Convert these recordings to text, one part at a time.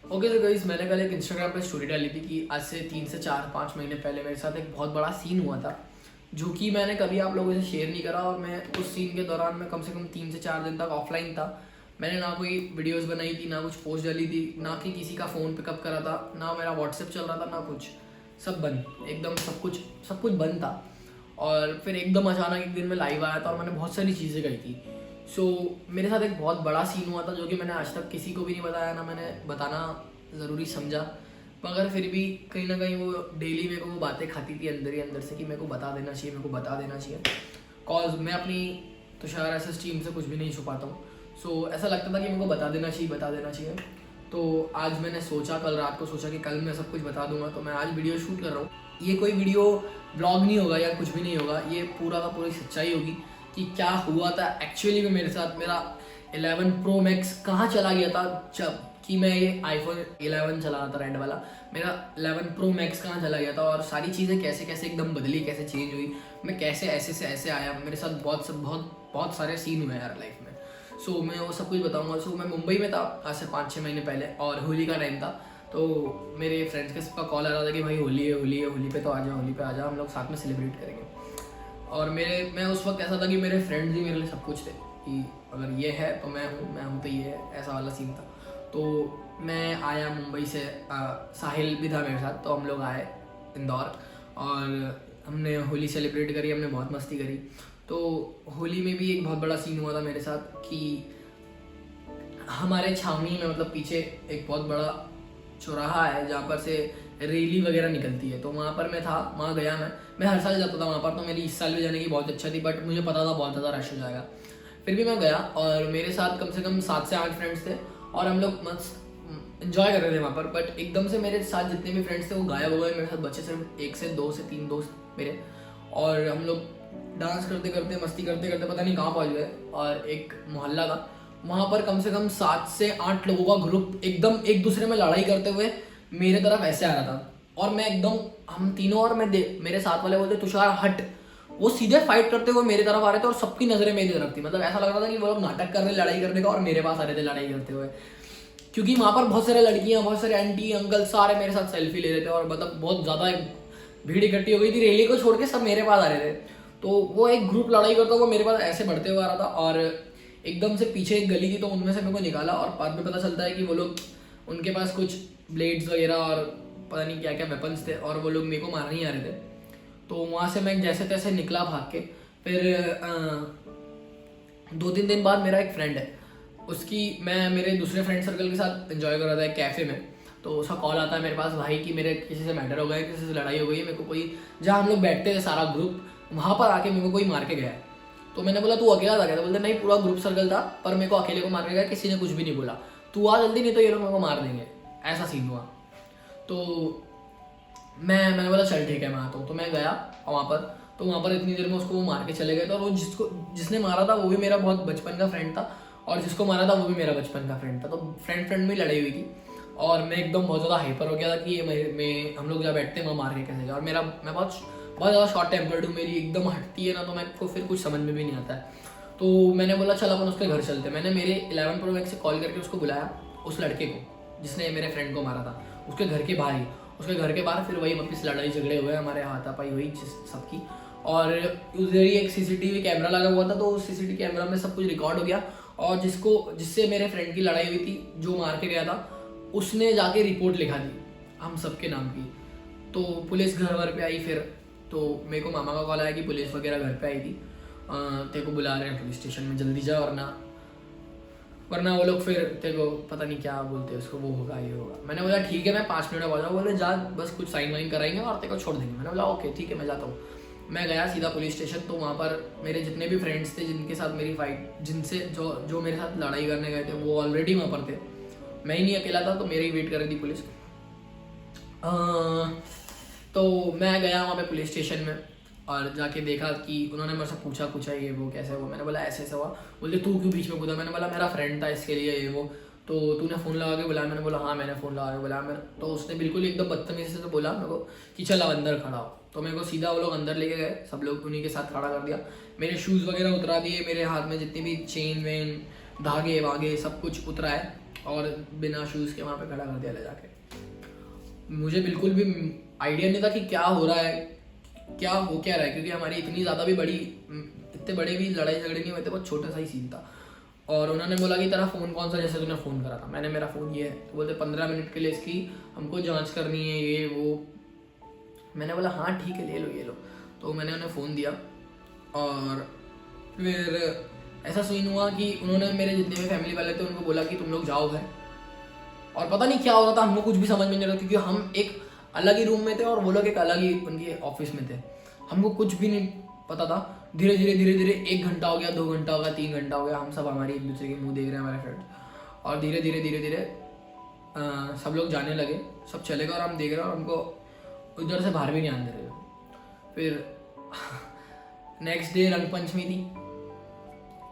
Okay तो guys, मैंने कल एक इंस्टाग्राम पे स्टोरी डाली थी कि आज से 3 से 4 5 महीने पहले मेरे साथ एक बहुत बड़ा सीन हुआ था, जो कि मैंने कभी आप लोगों से शेयर नहीं करा। और मैं उस सीन के दौरान मैं कम से कम 3 से 4 दिन तक ऑफलाइन था। मैंने ना कोई वीडियोस बनाई थी, ना कुछ पोस्ट डाली थी, ना कि किसी का फ़ोन पिकअप करा था, ना मेरा व्हाट्सएप चल रहा था, ना कुछ। सब बंद, एकदम सब कुछ बंद था। और फिर एकदम अचानक एक दिन मैं लाइव आया था और मैंने बहुत सारी चीज़ें कही थी। मेरे साथ एक बहुत बड़ा सीन हुआ था, जो कि मैंने आज तक किसी को भी नहीं बताया, ना मैंने बताना ज़रूरी समझा। मगर फिर भी कहीं ना कहीं वो डेली मेरे को वो बातें खाती थी अंदर ही अंदर से कि मेरे को बता देना चाहिए, मेरे को बता देना चाहिए। कॉज मैं अपनी तुषार एस टीम से कुछ भी नहीं छुपाता हूँ। ऐसा लगता था कि मेरे को बता देना चाहिए, बता देना चाहिए। तो आज मैंने सोचा, कल रात को सोचा कि कल मैं सब कुछ बता दूंगा। तो मैं आज वीडियो शूट कर रहा हूँ। ये कोई वीडियो ब्लॉग नहीं होगा या कुछ भी नहीं होगा, ये पूरा का पूरी सच्चाई होगी कि क्या हुआ था एक्चुअली में मेरे साथ। मेरा 11 प्रो मैक्स कहाँ चला गया था, जब कि मैं ये आईफोन 11 चला रहा था रेड वाला। मेरा 11 प्रो मैक्स कहाँ चला गया था और सारी चीज़ें कैसे कैसे एकदम बदली, कैसे चेंज हुई, मैं कैसे ऐसे से ऐसे आया। मेरे साथ बहुत सारे सीन हुए यार लाइफ में। मैं वो सब कुछ बताऊंगा। मैं मुंबई में था आज से 5 6 महीने पहले, और होली का टाइम था। तो मेरे फ्रेंड्स के सबका कॉल आ रहा था कि भाई होली है, होली है, होली पे तो आ जा, होली पे आ जा, हम लोग साथ में सेलिब्रेट करेंगे। और मैं उस वक्त ऐसा था कि मेरे फ्रेंड्स ही मेरे लिए सब कुछ थे, कि अगर ये है तो मैं हूँ तो ये है, ऐसा वाला सीन था। तो मैं आया मुंबई से, साहिल भी था मेरे साथ, तो हम लोग आए इंदौर और हमने होली सेलिब्रेट करी, हमने बहुत मस्ती करी। तो होली में भी एक बहुत बड़ा सीन हुआ था मेरे साथ कि हमारे छावनी में, मतलब पीछे एक बहुत बड़ा चौराहा है जहाँ पर से रैली वगैरह निकलती है। तो वहाँ पर मैं था, वहाँ गया मैं हर साल जाता था वहाँ पर। तो मेरी इस साल भी जाने की बहुत इच्छा थी, बट मुझे पता था बहुत ज़्यादा रश हो जाएगा। फिर भी मैं गया और मेरे साथ कम से कम 7 से 8 फ्रेंड्स थे और हम लोग मस्त इन्जॉय कर रहे थे वहाँ पर। बट एकदम से मेरे साथ जितने भी फ्रेंड्स थे वो गायब हो गए। मेरे साथ बचे सिर्फ 1 से 2 से 3 दोस्त मेरे, और हम लोग डांस करते करते, मस्ती करते करते पता नहीं कहाँ पहुँच गए। और एक मोहल्ला था, वहाँ पर कम से कम 7 से 8 लोगों का ग्रुप एकदम एक दूसरे में लड़ाई करते हुए मेरे तरफ ऐसे आ रहा था। और मैं एकदम, हम तीनों, और मेरे साथ वाले बोलते तुषार हट, वो सीधे फाइट करते हुए मेरे तरफ आ रहे थे और सबकी नजरें मेरी तरफ थी। मतलब ऐसा लग रहा था कि वो लोग नाटक कर रहे लड़ाई करने का और मेरे पास आ रहे थे लड़ाई करते हुए। क्योंकि वहाँ पर बहुत सारे लड़कियाँ, बहुत सारे आंटी अंकल सारे मेरे साथ सेल्फी ले रहे थे, और मतलब बहुत ज़्यादा भीड़ इकट्ठी हो गई थी। रैली को छोड़ के सब मेरे पास आ रहे थे। तो वो एक ग्रुप लड़ाई करता हुआ मेरे पास ऐसे बढ़ते हुए आ रहा था, और एकदम से पीछे एक गली थी, तो उनमें से मेरे को निकाला। और बाद में पता चलता है कि वो लोग, उनके पास कुछ ब्लेड्स वगैरह और पता नहीं क्या क्या वेपन्स थे, और वो लोग मेरे को मारने ही आ रहे थे। तो वहाँ से मैं जैसे तैसे निकला भाग के। फिर 2 3 दिन बाद मेरा एक फ्रेंड है, उसकी, मैं मेरे दूसरे फ्रेंड सर्कल के साथ एंजॉय कर रहा था एक कैफ़े में। तो उसका कॉल आता है मेरे पास, भाई कि मेरे किसी से मैटर हो गया है, किसी से लड़ाई हो गई है, मेरे को कोई, जहाँ हम लोग बैठते थे सारा ग्रुप, वहाँ पर आके मेरे को कोई मार के गया है। तो मैंने बोला तू अकेला था क्या? तो बोलते नहीं, पूरा ग्रुप सर्कल था, पर मेरे को अकेले को मार के गया, किसी ने कुछ भी नहीं बोला। तू आ जल्दी, नहीं तो ये लोग मेरे को मार देंगे। ऐसा सीन हुआ। तो मैंने बोला चल ठीक है मैं आता हूँ। तो मैं गया वहाँ पर। तो वहाँ पर इतनी देर में उसको वो मार के चले गए थे। और वो जिसने मारा था वो भी मेरा बहुत बचपन का फ्रेंड था, और जिसको मारा था वो भी मेरा बचपन का फ्रेंड था। तो फ्रेंड में लड़ाई हुई थी, और मैं एकदम बहुत ज़्यादा हाइपर हो गया था कि मैं हम लोग जहाँ बैठते हैं वहाँ मार के कैसे गया। और मैं बहुत ज़्यादा शॉर्ट टेम्पर्ड हूँ, मेरी एकदम हटती है ना, तो मेरे को फिर कुछ समझ में भी नहीं आता है। तो मैंने बोला चल अपन उसके घर चलते। मैंने मेरे 11 प्रो मैक्स से कॉल करके उसको बुलाया, उस लड़के को जिसने मेरे फ्रेंड को मारा था, उसके घर के बाहर ही। उसके घर के बाहर फिर वही वापस लड़ाई झगड़े हुए, हमारे हाथापाई हुई सबकी। और उधर ही एक सीसीटीवी कैमरा लगा हुआ था, तो उस सीसीटीवी कैमरा में सब कुछ रिकॉर्ड हो गया। और जिससे मेरे फ्रेंड की लड़ाई हुई थी, जो मार के गया था, उसने जाके रिपोर्ट लिखा दी हम सबके नाम की। तो पुलिस घर वर पे आई। फिर तो मेरे को मामा का कॉल आया कि पुलिस वगैरह घर पे आई थी, तेरे को बुला रहे हैं पुलिस स्टेशन में, जल्दी जा, वरना वो लोग फिर तेरे को पता नहीं क्या बोलते हैं उसको, वो होगा ये होगा। मैंने बोला ठीक है मैं 5 मिनट में पहुँचा। बोले जा, बस कुछ साइन वाइन कराएंगे और तेरे को छोड़ देंगे। मैंने बोला ओके ठीक है मैं जाता हूँ। मैं गया सीधा पुलिस स्टेशन। तो वहाँ पर मेरे जितने भी फ्रेंड्स थे जिनके साथ मेरी फाइट, जिनसे जो मेरे साथ लड़ाई करने गए थे, वो ऑलरेडी वहाँ पर थे। मैं ही नहीं अकेला था, तो मेरे ही वेट कर रही थी पुलिस। तो मैं गया वहाँ पे पुलिस स्टेशन में, और जाके देखा कि उन्होंने मेरे से पूछा ये वो कैसे हुआ। मैंने बोला ऐसे ऐसा हुआ। बोलते तू क्यों बीच में कूदा? मैंने बोला मेरा फ्रेंड था इसके लिए ये वो। तो तूने फ़ोन लगा के बुलाया? मैंने बोला हाँ मैंने फ़ोन लगा के बुलाया। तो उसने बिल्कुल एकदम बदतमीजी से तो बोला मेरे को कि चल अब अंदर खड़ा हो। तो मेरे को सीधा वो लोग अंदर लेके गए, सब लोग उन्हीं के साथ खड़ा कर दिया। मेरे शूज़ वगैरह उतरा दिए, मेरे हाथ में जितनी भी चेन वेन धागे वागे सब कुछ उतरा है। और बिना शूज़ के वहाँ पे खड़ा कर दिया ले जाके। मुझे बिल्कुल भी आइडिया नहीं था कि क्या हो रहा है, क्या हो क्या रहा है, क्योंकि हमारी इतनी ज़्यादा भी बड़ी, इतने बड़े भी लड़ाई झगड़े नहीं हुए थे, बहुत छोटा सा ही सीन था। और उन्होंने बोला कि तेरा फ़ोन कौन सा, जैसे तूने फ़ोन करा था। मैंने मेरा फ़ोन ये है, तो बोलते 15 मिनट के लिए इसकी हमको जांच करनी है, ये वो। मैंने बोला हाँ ठीक है, ले लो। तो मैंने उन्हें फ़ोन दिया और फिर ऐसा सीन हुआ कि उन्होंने मेरे जितने भी फैमिली वाले थे उनको बोला कि तुम लोग जाओ घर। और पता नहीं क्या हो रहा था, हमको कुछ भी समझ में नहीं रहा, क्योंकि हम एक अलग ही रूम में थे और वो लोग एक अलग ही उनके ऑफिस में थे। हमको कुछ भी नहीं पता था। धीरे धीरे 1 घंटा हो गया, 2 घंटा हो गया, 3 घंटा हो गया, हम सब हमारी एक दूसरे के मुंह देख रहे हैं, हमारे फ्रेंड्स। और धीरे धीरे सब लोग जाने लगे, सब चले गए और हम देख रहे हैं और हमको उधर से बाहर भी नहीं आने दे रहे। फिर नेक्स्ट डे रंग पंचमी थी,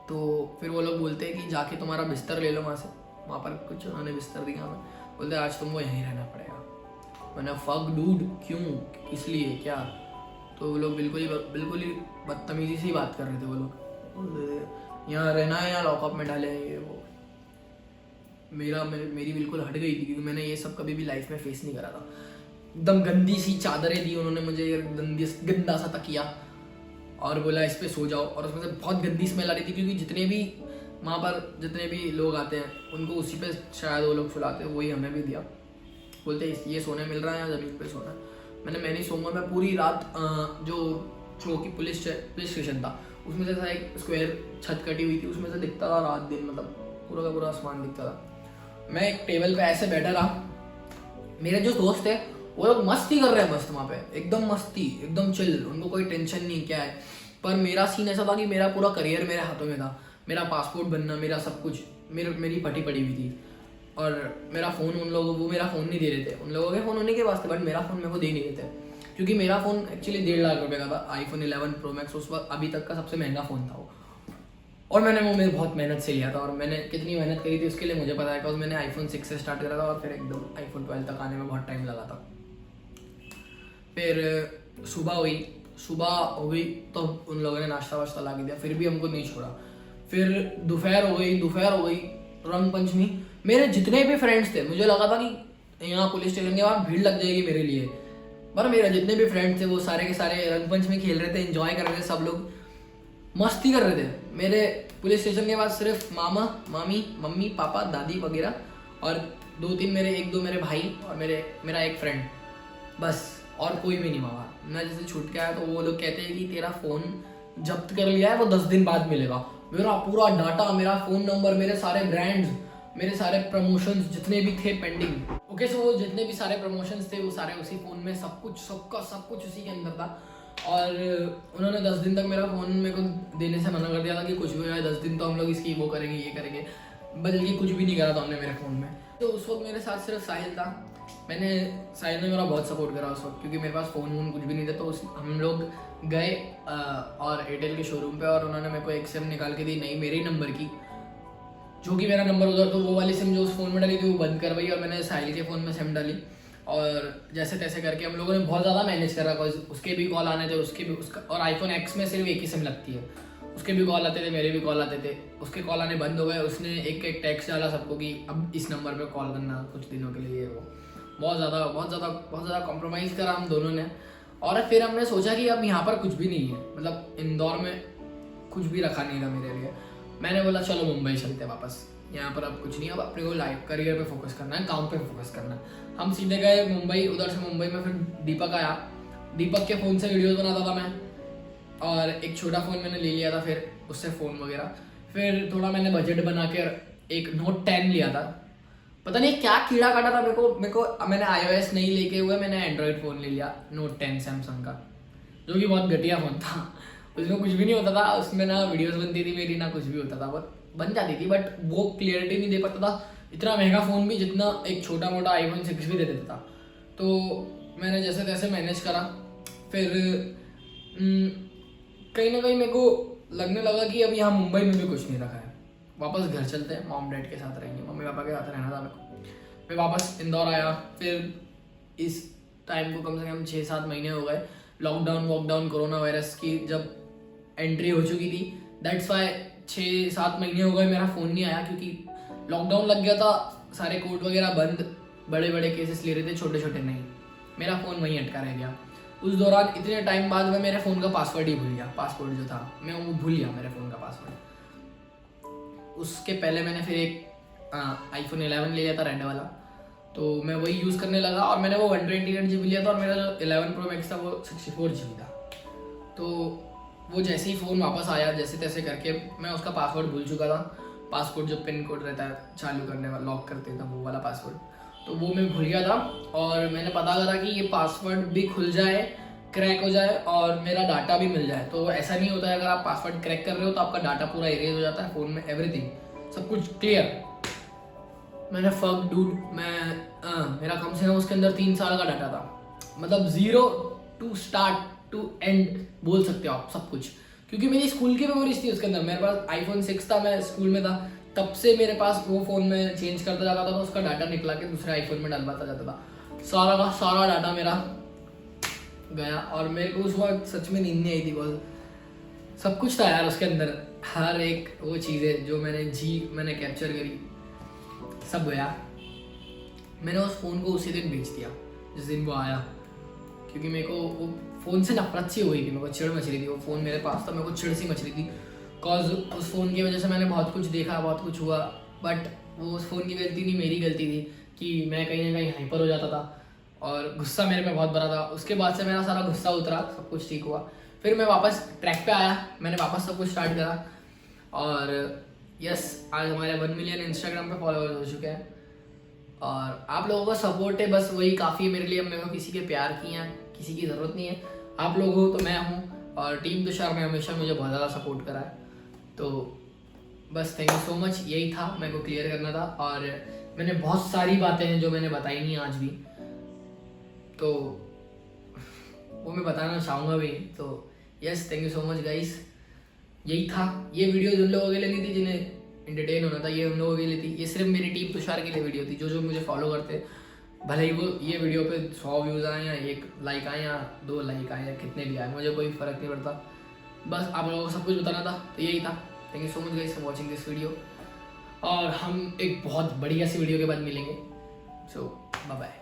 तो फिर वो लोग बोलते हैं कि जाके तुम्हारा बिस्तर ले लो वहाँ से। वहाँ पर कुछ उन्होंने बिस्तर दिया हमें, बोलते आज तुमको यहीं रहना पड़ेगा। मैंने फक डूड, क्यों, इसलिए क्या? तो वो लोग बिल्कुल ही बदतमीजी से ही बात कर रहे थे। वो लोग यहाँ रहना है, यहाँ लॉकअप में डाले ये वो। मेरी बिल्कुल हट गई थी, क्योंकि मैंने ये सब कभी भी लाइफ में फेस नहीं करा था। एकदम गंदी सी चादरें दी उन्होंने मुझे, गंदा सा तकिया, और बोला इस पे सो जाओ। और उसमें से बहुत गंदी स्मेल आ रही थी, क्योंकि जितने भी वहाँ पर जितने भी लोग आते हैं उनको उसी पे शायद वो लोग सुलाते हैं, वही हमें भी दिया। बोलते ये सोने मिल रहा है, या ज़मीन पे सोना है। मैंने नहीं सोऊंगा। मैं पूरी रात जो चौकी पुलिस स्टेशन था उसमें से एक स्क्वायर छत कटी हुई थी, उसमें से दिखता था रात दिन, मतलब पूरा का पूरा आसमान दिखता था। मैं एक टेबल पे ऐसे बैठा रहा, मेरे जो दोस्त है वो लोग मस्ती कर रहे हैं, मस्त वहाँ पे एकदम मस्ती, एकदम चिल, उनको कोई टेंशन नहीं क्या है। पर मेरा सीन ऐसा था कि मेरा पूरा करियर मेरे हाथों में था, मेरा पासपोर्ट बनना, मेरा सब कुछ मेरी फटी पड़ी हुई थी। और मेरा फ़ोन उन लोगों, वो मेरा फ़ोन नहीं दे रहे थे, उन लोगों के फ़ोन उन्हीं के पास थे, बट मेरा फ़ोन मेरे को दे नहीं रहे थे, क्योंकि मेरा फ़ोन एक्चुअली 1.5 लाख रुपये का था, iPhone 11 Pro Max, उस वक्त अभी तक का सबसे महंगा फ़ोन था वो। और मैंने वो मेरी बहुत मेहनत से लिया था, और मैंने कितनी मेहनत करी थी उसके लिए मुझे पता है, बिकॉज मैंने iPhone 6 से स्टार्ट करा था और फिर एकदम iPhone 12 तक आने में बहुत टाइम लगा था। फिर सुबह हो गई तो उन लोगों ने नाश्ता वाश्ता ला के दिया, फिर भी हमको नहीं छोड़ा। फिर दोपहर हो गई, रंग पंचमी। मेरे जितने भी फ्रेंड्स थे, मुझे लगा था कि यहाँ पुलिस स्टेशन के बाद भीड़ लग जाएगी मेरे लिए, पर मेरे जितने भी फ्रेंड्स थे वो सारे के सारे रंग पंचमी खेल रहे थे, एंजॉय कर रहे थे, सब लोग मस्ती कर रहे थे। मेरे पुलिस स्टेशन के बाद सिर्फ मामा, मामी, मम्मी, पापा, दादी वगैरह, और 2-3 मेरे भाई और मेरा एक फ्रेंड, बस, और कोई भी नहीं मामा। मैं जैसे छूट के आया तो वो लोग कहते हैं कि तेरा फ़ोन जब्त कर लिया है, वो 10 दिन बाद मिलेगा। मेरा पूरा डाटा, मेरा फ़ोन नंबर, मेरे सारे ब्रांड्स, मेरे सारे प्रमोशंस जितने भी थे पेंडिंग, ओके, सो वो जितने भी सारे प्रमोशंस थे वो सारे उसी फ़ोन में, सब कुछ उसी के अंदर था। और उन्होंने 10 दिन तक मेरा फ़ोन मेरे को देने से मना कर दिया था कि कुछ भी हो जाए 10 दिन तो हम लोग इसकी वो करेंगे, ये करेंगे, बल्कि कुछ भी नहीं करा था हमने मेरे फ़ोन में। तो उस वक्त मेरे साथ सिर्फ साहिल था। साहिल ने मेरा बहुत सपोर्ट करा उस वक्त, क्योंकि मेरे पास फ़ोन वोन कुछ भी नहीं था। तो हम लोग गए और एयरटेल के शोरूम पे, और उन्होंने मेरे को एक सिम निकाल के दी नई मेरे ही नंबर की, जो कि मेरा नंबर उधर, तो वो वाली सिम जो उस फ़ोन में डाली थी वो बंद करवाई, और मैंने साहिल के फ़ोन में सिम डाली। और जैसे तैसे करके हम लोगों ने बहुत ज़्यादा मैनेज करा, उसके भी कॉल आने थे, उसका, और iPhone X में सिर्फ एक ही सिम लगती है, उसके भी कॉल आते थे, मेरे भी कॉल आते थे। उसके कॉल आने बंद हो गए, उसने एक टेक्स्ट डाला सबको कि अब इस नंबर पे कॉल करना कुछ दिनों के लिए। वो बहुत ज़्यादा कॉम्प्रोमाइज़ करा हम दोनों ने। और फिर हमने सोचा कि अब यहाँ पर कुछ भी नहीं है, मतलब इंदौर में कुछ भी रखा नहीं था मेरे लिए। मैंने बोला चलो मुंबई चलते वापस, यहाँ पर अब कुछ नहीं, अब अपने को लाइफ करियर पे फोकस करना है, काम पे फोकस करना है। हम सीधे गए मुंबई। उधर से मुंबई में फिर दीपक आया, दीपक के फ़ोन से वीडियोज़ बनाता था मैं, और एक छोटा फ़ोन मैंने ले लिया था फिर उससे फ़ोन वगैरह। फिर थोड़ा मैंने बजट बना के एक Note 10 लिया था। पता नहीं क्या कीड़ा काटा था मेरे को मैंने iOS नहीं लेके हुए, मैंने एंड्रॉयड फ़ोन ले लिया Note 10 सैमसंग का, जो कि बहुत घटिया फ़ोन था। उसमें कुछ भी नहीं होता था, उसमें ना वीडियोस बनती थी मेरी, ना कुछ भी होता था, बहुत बन जाती थी, बट वो क्लियरिटी नहीं दे पाता था। इतना महंगा फ़ोन भी जितना एक छोटा मोटा iPhone 6 भी दे देता था। तो मैंने जैसे तैसे मैनेज करा। फिर कहीं ना कहीं मेरे को लगने लगा कि अब यहाँ मुंबई में भी कुछ नहीं रखा है, वापस घर चलते हैं, मॉम डैड के साथ रहेंगे, मम्मी पापा के साथ रहना था मेरे को। मैं वापस इंदौर आया। फिर इस टाइम को कम से कम 6-7 महीने हो गए, लॉकडाउन कोरोना वायरस की जब एंट्री हो चुकी थी, दैट्स वाई 6-7 महीने हो गए मेरा फ़ोन नहीं आया, क्योंकि लॉकडाउन लग गया था, सारे कोर्ट वगैरह बंद, बड़े बड़े केसेस ले रहे थे, छोटे छोटे नहीं। मेरा फ़ोन वहीं अटका रह गया। उस दौरान इतने टाइम बाद मैं मेरे फ़ोन का पासवर्ड ही भूल गया, पासवर्ड जो था मैं वो भूल गया, मेरे फ़ोन का पासवर्ड। उसके पहले मैंने फिर एक iPhone 11 ले लिया था, रेड वाला, तो मैं वही यूज़ करने लगा और मैंने वो 128 GB लिया था और मेरा जो 11 Pro Max था वो 64 GB था। तो वो जैसे ही फ़ोन वापस आया, जैसे तैसे करके मैं उसका पासवर्ड भूल चुका था। पासवर्ड जो पिन कोड रहता है चालू करने वाला, लॉक करते था, वो वाला पासवर्ड, तो वो मैं भूल गया था। और मैंने पता करा कि ये पासवर्ड भी खुल जाए, क्रैक हो जाए और मेरा डाटा भी मिल जाए। तो ऐसा नहीं होता है, अगर आप पासवर्ड क्रैक कर रहे हो तो आपका डाटा पूरा इरेज हो जाता है फ़ोन में, एवरीथिंग, सब कुछ क्लियर। मैंने फक डूड, मेरा कम से कम उसके अंदर 3 साल का डाटा था, मतलब 0 टू स्टार्ट टू एंड बोल सकते हो आप, सब कुछ। क्योंकि मेरी स्कूल की मेमोरीज थी उसके अंदर। मेरे पास iPhone 6 था, मैं स्कूल में था, तब से मेरे पास वो फ़ोन में चेंज करता जाता था, तो उसका डाटा निकला के दूसरे iPhone में डलवाता जाता था। सारा का सारा डाटा मेरा गया और मेरे को उस वक्त सच में नींद नहीं आई थी बहुत। सब कुछ था यार उसके अंदर, हर एक वो चीज़ें जो मैंने कैप्चर करी, सब गया। मैंने उस फ़ोन को उसी दिन बेच दिया जिस दिन वो आया, क्योंकि मेरे को वो फ़ोन से नफरत सी हो गई थी, मेरे को चिढ़ मच रही थी। वो फ़ोन मेरे पास था, मेरे को चिढ़ सी मच रही थी, कॉज उस फ़ोन की वजह से मैंने बहुत कुछ देखा, बहुत कुछ हुआ। बट वो उस फ़ोन की गलती नहीं, मेरी गलती थी कि मैं कहीं ना कहीं हाइपर हो जाता था और गुस्सा मेरे पे बहुत बड़ा था। उसके बाद से मेरा सारा गुस्सा उतरा, सब कुछ ठीक हुआ। फिर मैं वापस ट्रैक पे आया, मैंने वापस सब कुछ स्टार्ट करा और यस, आज हमारे 1 मिलियन इंस्टाग्राम पे फॉलोअर्स हो चुके हैं और आप लोगों का सपोर्ट है, बस वही काफ़ी है मेरे लिए। अब मेरे को किसी के प्यार की है, किसी की ज़रूरत नहीं है, आप लोग हो तो मैं हूँ। और टीम तुषार ने हमेशा मुझे बहुत ज़्यादा सपोर्ट करा है, तो बस थैंक यू सो मच। यही था, मेरे को क्लियर करना था। और मैंने बहुत सारी बातें हैं जो मैंने बताई नहीं आज भी, तो वो मैं बताना चाहूँगा भी। तो yes, thank you so much guys. यही था, ये वीडियो जिन लोगों के लिए नहीं थी, जिन्हें एंटरटेन होना था, ये उन लोगों के लिए थी। ये सिर्फ मेरी टीम तुषार के लिए वीडियो थी, जो मुझे फॉलो करते, भले ही वो ये वीडियो पे 100 व्यूज़ आए या 1 लाइक आए या 2 लाइक आए या कितने भी आए, मुझे कोई फ़र्क नहीं पड़ता। बस आप लोगों को सब कुछ बताना था, तो यही था। Thank you so much guys for watching this video, और हम एक बहुत बढ़िया सी वीडियो के बाद मिलेंगे। सो बाय बाय।